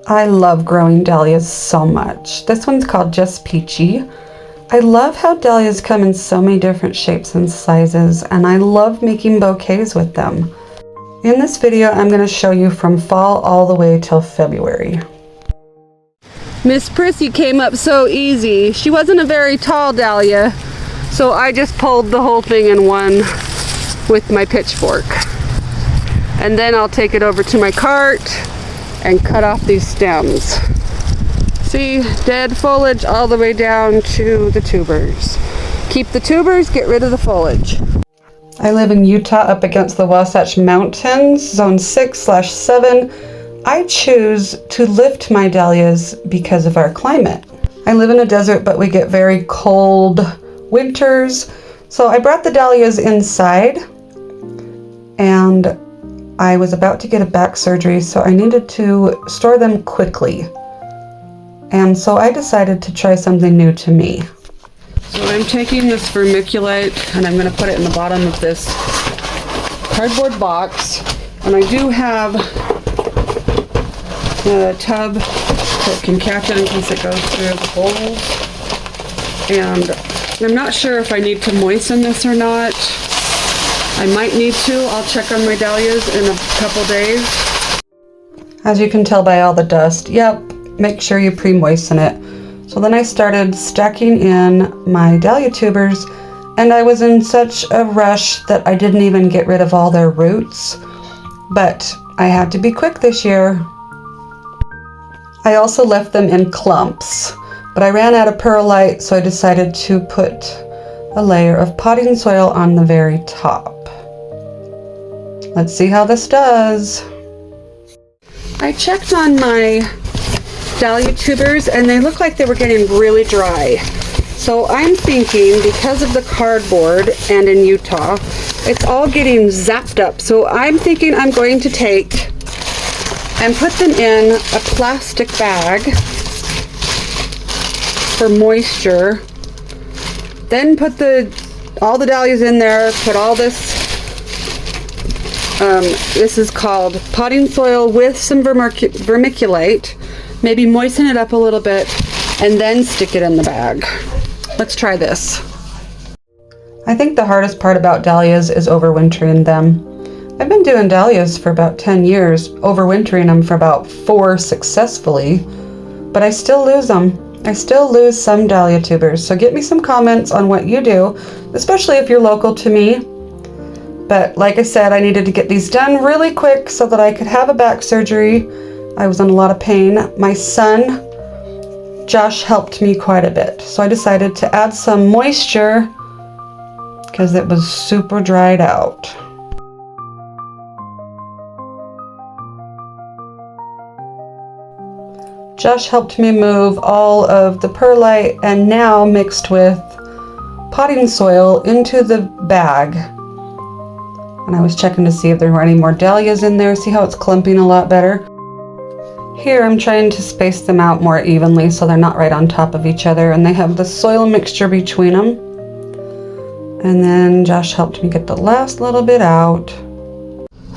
I love growing dahlias so much. This one's called Just Peachy. I love how dahlias come in so many different shapes and sizes, and I love making bouquets with them. In this video, I'm going to show you from fall all the way till February. Miss Prissy came up so easy. She wasn't a very tall dahlia, so I just pulled the whole thing in one with my pitchfork. And then I'll take it over to my cart and cut off these stems. See, dead foliage all the way down to the tubers. Keep the tubers, get rid of the foliage. I live in Utah up against the Wasatch Mountains, zone 6/7. I choose to lift my dahlias because of our climate. I live in a desert, but we get very cold winters. So I brought the dahlias inside, and I was about to get a back surgery, so I needed to store them quickly. And so I decided to try something new to me. So I'm taking this vermiculite and I'm going to put it in the bottom of this cardboard box. And I do have a tub that can catch it in case it goes through the holes. And I'm not sure if I need to moisten this or not. I might need to. I'll check on my dahlias in a couple days. As you can tell by all the dust, yep, make sure you pre-moisten it. So then I started stacking in my dahlia tubers, and I was in such a rush that I didn't even get rid of all their roots. But I had to be quick this year. I also left them in clumps, but I ran out of perlite, so I decided to put a layer of potting soil on the very top. Let's see how this does. I checked on my dahlia tubers and they look like they were getting really dry. So I'm thinking because of the cardboard and in Utah, it's all getting zapped up. So I'm thinking I'm going to take and put them in a plastic bag for moisture. Then put all the dahlias in there, put all this, this is called potting soil with some vermiculite. Maybe moisten it up a little bit and then stick it in the bag. Let's try this. I think the hardest part about dahlias is overwintering them. I've been doing dahlias for about 10 years, overwintering them for about 4 successfully, but I still lose them. I still lose some dahlia tubers, so get me some comments on what you do, especially if you're local to me. But like I said, I needed to get these done really quick so that I could have a back surgery. I was in a lot of pain. My son, Josh, helped me quite a bit. So I decided to add some moisture because it was super dried out. Josh helped me move all of the perlite and now mixed with potting soil into the bag. And I was checking to see if there were any more dahlias in there. See how it's clumping a lot better? Here I'm trying to space them out more evenly so they're not right on top of each other and they have the soil mixture between them. And then Josh helped me get the last little bit out.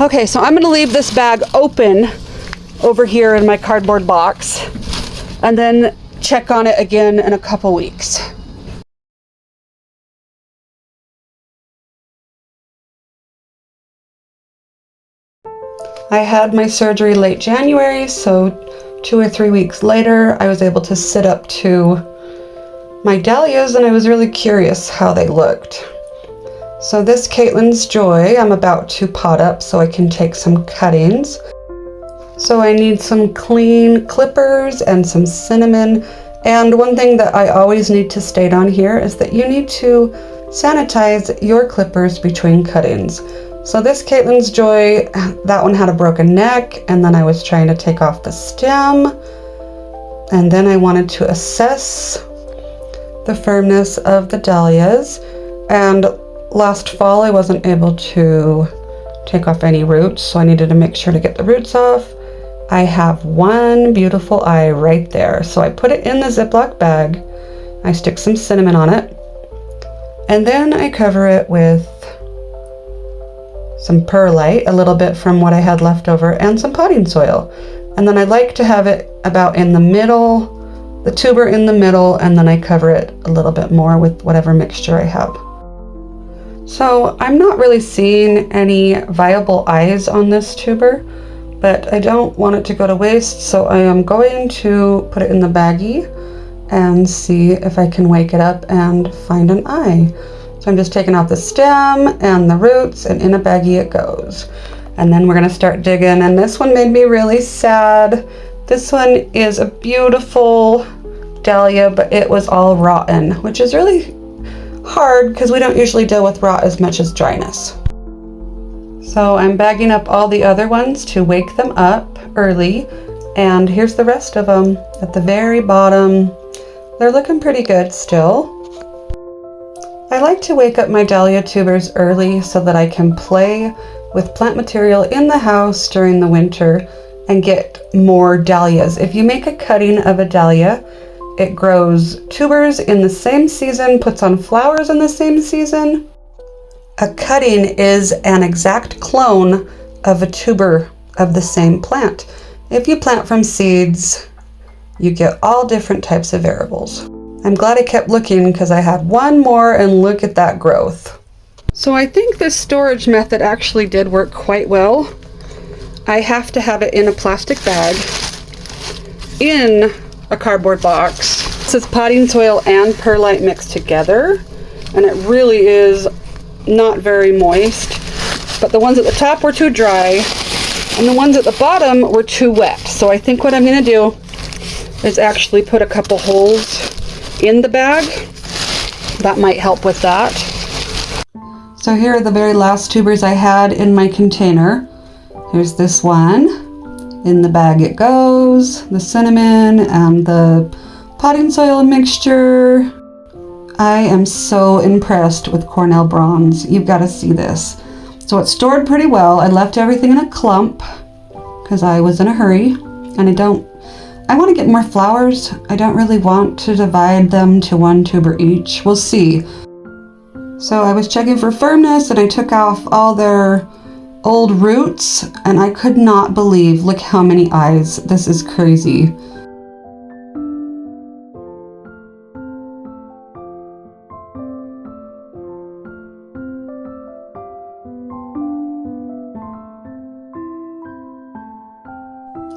Okay, so I'm going to leave this bag open over here in my cardboard box and then check on it again in a couple weeks. I had my surgery late January, so 2 or 3 weeks later I was able to sit up to my dahlias and I was really curious how they looked. So this Caitlin's Joy I'm about to pot up so I can take some cuttings. So I need some clean clippers and some cinnamon, and one thing that I always need to state on here is that you need to sanitize your clippers between cuttings. So this Caitlin's Joy, that one had a broken neck, and then I was trying to take off the stem, and then I wanted to assess the firmness of the dahlias, and last fall I wasn't able to take off any roots, so I needed to make sure to get the roots off. I have one beautiful eye right there, so I put it in the Ziploc bag, I stick some cinnamon on it, and then I cover it with some perlite, a little bit from what I had left over, and some potting soil. And then I like to have it about in the middle, the tuber in the middle, and then I cover it a little bit more with whatever mixture I have. So I'm not really seeing any viable eyes on this tuber, but I don't want it to go to waste, so I am going to put it in the baggie and see if I can wake it up and find an eye. So I'm just taking out the stem and the roots, and in a baggie it goes. And then we're gonna start digging, and this one made me really sad. This one is a beautiful dahlia, but it was all rotten, which is really hard because we don't usually deal with rot as much as dryness. So I'm bagging up all the other ones to wake them up early, and here's the rest of them at the very bottom. They're looking pretty good still. I like to wake up my dahlia tubers early so that I can play with plant material in the house during the winter and get more dahlias. If you make a cutting of a dahlia, it grows tubers in the same season, puts on flowers in the same season. A cutting is an exact clone of a tuber of the same plant. If you plant from seeds, you get all different types of variables. I'm glad I kept looking because I had one more, and look at that growth. So I think this storage method actually did work quite well. I have to have it in a plastic bag, in a cardboard box. This is potting soil and perlite mixed together, and it really is not very moist, but the ones at the top were too dry and the ones at the bottom were too wet. So I think what I'm going to do is actually put a couple holes in the bag. That might help with that. So here are the very last tubers I had in my container. Here's this one. In the bag it goes, the cinnamon and the potting soil mixture. I am so impressed with Cornell Bronze. You've got to see this. So it's stored pretty well. I left everything in a clump because I was in a hurry, and I want to get more flowers. I don't really want to divide them to one tuber each. We'll see. So I was checking for firmness, and I took off all their old roots, and I could not believe, look how many eyes. This is crazy.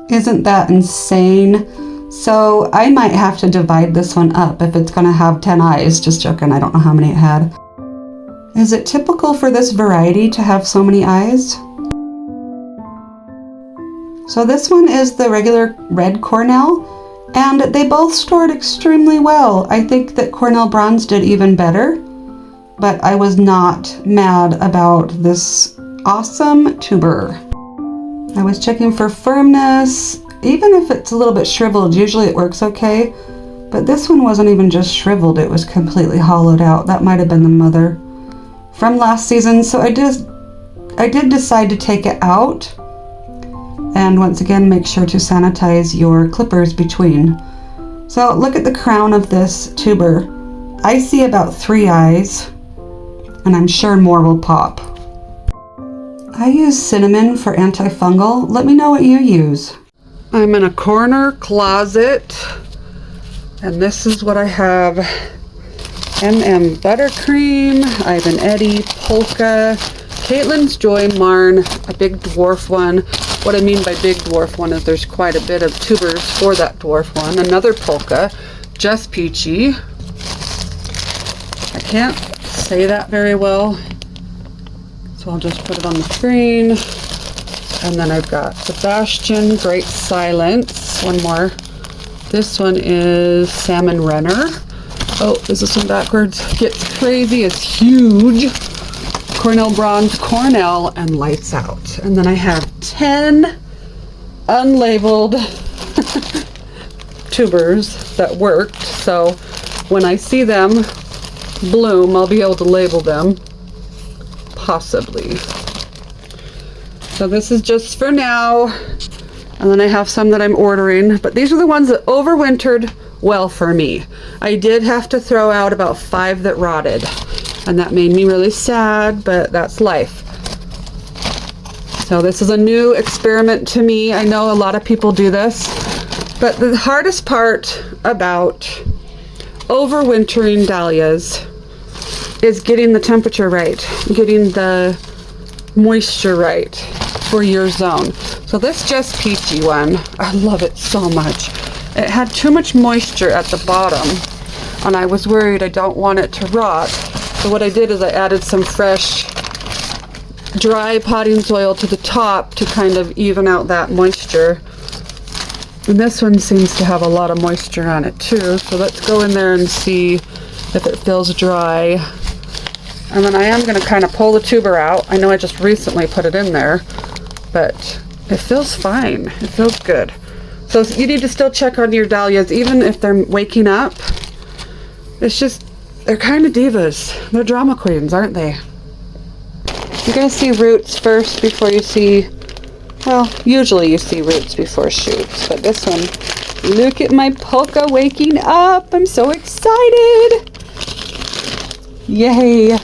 Isn't that insane? So I might have to divide this one up if it's gonna have 10 eyes. Just joking, I don't know how many it had. Is it typical for this variety to have so many eyes? So this one is the regular red Cornell, and they both stored extremely well. I think that Cornell Bronze did even better, but I was not mad about this awesome tuber. I was checking for firmness. Even if it's a little bit shriveled, usually it works okay, but this one wasn't even just shriveled, it was completely hollowed out. That might have been the mother from last season. So I did decide to take it out, and once again make sure to sanitize your clippers between. So look at the crown of this tuber. I see about 3 eyes, and I'm sure more will pop. I use cinnamon for antifungal. Let me know what you use. I'm in a corner closet, and this is what I have. Buttercream, I have an Eddie, Polka, Caitlin's Joy Marn, a big dwarf one. What I mean by big dwarf one is there's quite a bit of tubers for that dwarf one. Another Polka, Just Peachy. I can't say that very well, so I'll just put it on the screen. And then I've got Sebastian, Great Silence. One more. This one is Salmon Runner. Oh, is this one backwards? Gets Crazy. It's huge. Cornell Bronze, Cornell, and Lights Out. And then I have 10 unlabeled tubers that worked. So when I see them bloom, I'll be able to label them. Possibly. So this is just for now, and then I have some that I'm ordering, but these are the ones that overwintered well for me. I did have to throw out about 5 that rotted, and that made me really sad, but that's life. So this is a new experiment to me. I know a lot of people do this, but the hardest part about overwintering dahlias is getting the temperature right, getting the moisture right for your zone. So this Just Peachy one, I love it so much. It had too much moisture at the bottom, and I was worried I don't want it to rot. So what I did is I added some fresh dry potting soil to the top to kind of even out that moisture. And this one seems to have a lot of moisture on it too. So let's go in there and see if it feels dry. And then I am going to kind of pull the tuber out. I know I just recently put it in there, but it feels fine. It feels good. So you need to still check on your dahlias, even if they're waking up. It's just, they're kind of divas. They're drama queens, aren't they? You're going to see roots first before you see, well, usually you see roots before shoots. But this one, look at my polka waking up. I'm so excited. Yay.